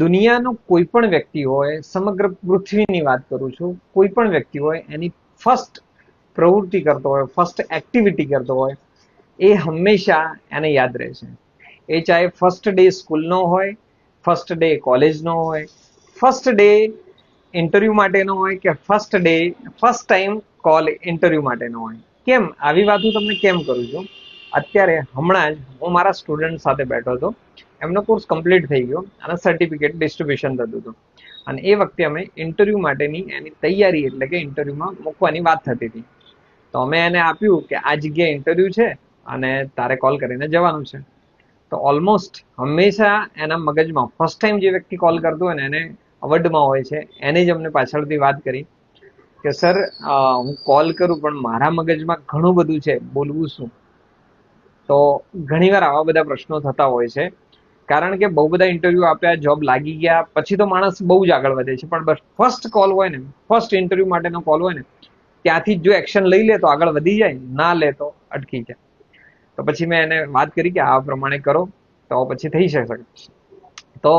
દુનિયાનો કોઈ પણ વ્યક્તિ હોય, સમગ્ર પૃથ્વીની વાત કરું છું, કોઈ પણ વ્યક્તિ હોય એની ફર્સ્ટ પ્રવૃત્તિ કરતો હોય, ફર્સ્ટ એક્ટિવિટી કરતો હોય, એ હંમેશા એને યાદ રહેશે. એ ચાહે ફર્સ્ટ ડે સ્કૂલનો હોય, ફર્સ્ટ ડે કોલેજનો હોય, ફર્સ્ટ ડે ઇન્ટરવ્યુ માટેનો હોય, કે ફર્સ્ટ ટાઈમ કોલ ઇન્ટરવ્યુ માટેનો હોય. કેમ આવી વાત હું તમને કેમ કરું છું? અત્યારે હમણાં જ હું મારા સ્ટુડન્ટ સાથે બેઠો હતો, એમનો કોર્સ કમ્પ્લીટ થઈ ગયો અને સર્ટિફિકેટ ડિસ્ટ્રીબ્યુશન થતું હતું, અને એ વખતે અમે ઇન્ટરવ્યુ માટેની એની તૈયારી એટલે કે ઇન્ટરવ્યુમાં મૂકવાની વાત થતી હતી. તો અમે એને આપ્યું કે આ જગ્યાએ ઇન્ટરવ્યુ છે અને તારે કોલ કરીને જવાનું છે. તો ઓલમોસ્ટ હંમેશા એના મગજમાં ફર્સ્ટ ટાઈમ જે વ્યક્તિ કોલ કરતો હોય ને એને અવડમાં હોય છે, એને જ અમને પાછળથી વાત કરી કે સર હું કોલ કરું પણ મારા મગજમાં ઘણું બધું છે, બોલવું શું? તો ઘણીવાર આવા બધા પ્રશ્નો થતા હોય છે, કારણ કે બહુ બધા ઇન્ટરવ્યુ આપ્યા, જોબ લાગી ગયા પછી તો માણસ બહુ જ આગળ વધે છે, પણ બસ ફર્સ્ટ કોલ હોય ને, ફર્સ્ટ ઇન્ટરવ્યુ માટેનો કોલ હોય ને, ત્યાંથી જો એક્શન લઈ લે તો આગળ વધી જાય, ના લે તો અટકી જાય. તો પછી મેં એને વાત કરી કે આ પ્રમાણે કરો તો પછી થઈ શકે. તો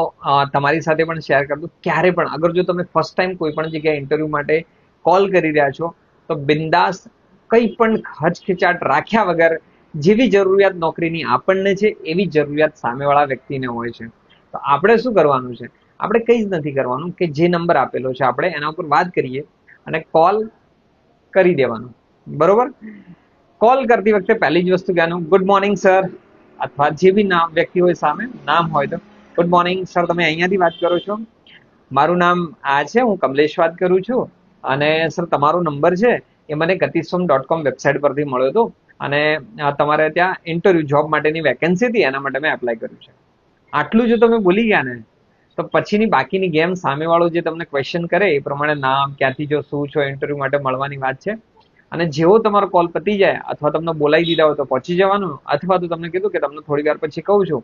તમારી સાથે પણ શેર કરજો, ક્યારે પણ અગર જો તમે ફર્સ્ટ ટાઈમ કોઈ પણ જગ્યાએ ઇન્ટરવ્યુ માટે કોલ કરી રહ્યા છો તો બિંદાસ, કંઈ પણ ખચખિચાટ રાખ્યા વગર, જેવી જરૂરિયાત નોકરીની આપણને છે એવી જરૂરિયાત સામેવાળા વ્યક્તિને હોય છે. તો આપણે શું કરવાનું છે? આપણે કંઈ જ નથી કરવાનું, કે જે નંબર આપેલો છે આપણે એના ઉપર વાત કરીએ અને કોલ કરી દેવાનું. બરોબર? કોલ કરતી વખતે પહેલી જ વસ્તુ કહેવાનું ગુડ મોર્નિંગ સર, અથવા જે બી નામ વ્યક્તિ હોય સામે નામ હોય તો ગુડ મોર્નિંગ સર, તમે અહીંયાથી વાત કરો છો? મારું નામ આ છે, હું કમલેશ વાત કરું છું, અને સર તમારો નંબર છે એ મને gatisom.com વેબસાઇટ પરથી મળ્યો હતો, અને તમારે ત્યાં ઇન્ટરવ્યુ જોબ માટેની વેકેન્સી હતી, એના માટે મેં એપ્લાય કર્યું છે. આટલું જો તમે બોલી ગયા ને તો પછીની બાકીની ગેમ સામેવાળો જે તમને ક્વેશ્ચન કરે એ પ્રમાણે નામ, ક્યાંથી જો શું છો, ઇન્ટરવ્યુ માટે મળવાની વાત છે. અને જેવો તમારો કોલ પતી જાય અથવા તમને બોલાવી દીધા હોય તો પહોંચી જવાનું, અથવા તો તમને કીધું કે તમને થોડી વાર પછી કહું છું,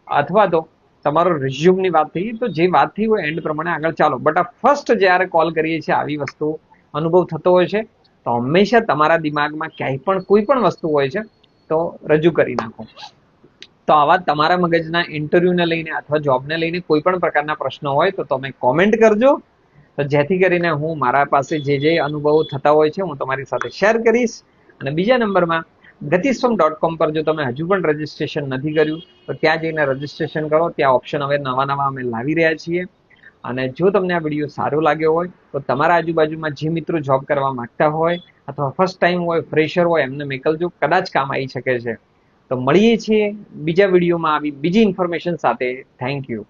અથવા તો તમારો રિઝ્યુમની વાત થઈ, તો જે વાત થઈ હોય એન્ડ પ્રમાણે આગળ ચાલો. બટ આ ફર્સ્ટ જ્યારે કોલ કરીએ છીએ આવી વસ્તુ અનુભવ થતો હોય છે, તો હંમેશા તમારા દિમાગમાં ક્યાંય પણ કોઈ પણ વસ્તુ હોય છે તો રજૂ કરી નાખો. તો આવા તમારા મગજના ઇન્ટરવ્યુને લઈને અથવા જોબને લઈને કોઈ પણ પ્રકારના પ્રશ્નો હોય તો તમે કોમેન્ટ કરજો, તો જેથી કરીને હું મારા પાસે જે અનુભવો થતા હોય છે હું તમારી સાથે શેર કરીશ. અને બીજા નંબરમાં gatisom.com પર જો તમે હજુ પણ રજીસ્ટ્રેશન નથી કર્યું તો ત્યાં જઈને રજીસ્ટ્રેશન કરો. ત્યાં ઓપ્શન હવે નવા અમે લાવી રહ્યા છીએ. અને જો તમને આ વિડીયો સારો લાગ્યો હોય તો તમારા આજુબાજુમાં જે મિત્રો જોબ કરવા માંગતા હોય અથવા ફર્સ્ટ ટાઈમ હોય, ફ્રેશર હોય, એમને મોકલજો, કદાચ કામ આવી શકે છે. તો મળીએ છીએ બીજા વિડીયોમાં આવી બીજી ઇન્ફોર્મેશન સાથે. Thank you.